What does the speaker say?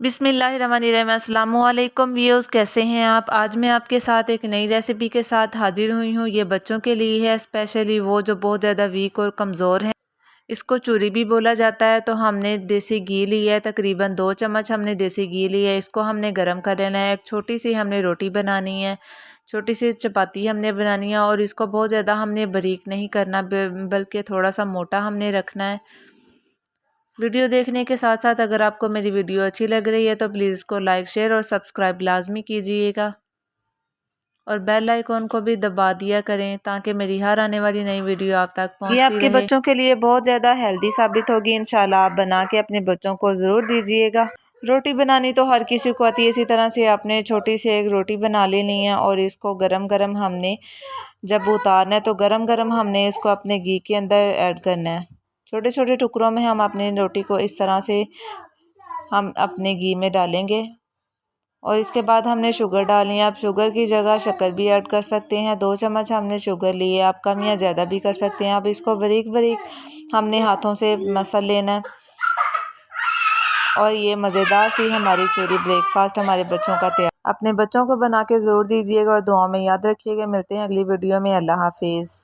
बिस्मिल्लाहिर्रहमानिर्रहीम। अस्सलामु अलैकुम व्यूअर्स, कैसे हैं आप। आज मैं आपके साथ एक नई रेसिपी के साथ हाजिर हुई हूँ। ये बच्चों के लिए है, स्पेशली वो जो बहुत ज़्यादा वीक और कमज़ोर हैं। इसको चूरी भी बोला जाता है। तो हमने देसी घी लिया है, तकरीबन 2 चम्मच हमने देसी घी लिया है। इसको हमने गर्म कर लेना है। एक छोटी सी हमने रोटी बनानी है, छोटी सी चपाती हमने बनानी है। और इसको बहुत ज़्यादा हमने बारीक नहीं करना, बल्कि थोड़ा सा मोटा हमने रखना है। वीडियो देखने के साथ साथ अगर आपको मेरी वीडियो अच्छी लग रही है तो प्लीज़ इसको लाइक, शेयर और सब्सक्राइब लाजमी कीजिएगा, और बेल आइकॉन को भी दबा दिया करें ताकि मेरी हर आने वाली नई वीडियो आप तक पहुंचती रहे। ये आपके बच्चों के लिए बहुत ज़्यादा हेल्दी साबित होगी इंशाल्लाह। आप बना के अपने बच्चों को ज़रूर दीजिएगा। रोटी बनानी तो हर किसी को आती है। इसी तरह से आपने छोटी सी एक रोटी बना लेनी है, और इसको गरम गरम हमने जब उतारना है तो गरम गरम हमने इसको अपने घी के अंदर ऐड करना है। छोटे छोटे टुकड़ों में हम अपनी रोटी को इस तरह से हम अपने घी में डालेंगे। और इसके बाद हमने शुगर डालनी है। आप शुगर की जगह शक्कर भी ऐड कर सकते हैं। 2 चम्मच हमने शुगर ली है, आप कम या ज़्यादा भी कर सकते हैं। अब इसको बारीक बारीक हमने हाथों से मसल लेना है। और ये मज़ेदार सी हमारी चूरी ब्रेकफास्ट हमारे बच्चों का तैयार। अपने बच्चों को बना के ज़रूर दीजिएगा और दुआ में याद रखिएगा। मिलते हैं अगली वीडियो में। अल्लाह हाफिज़।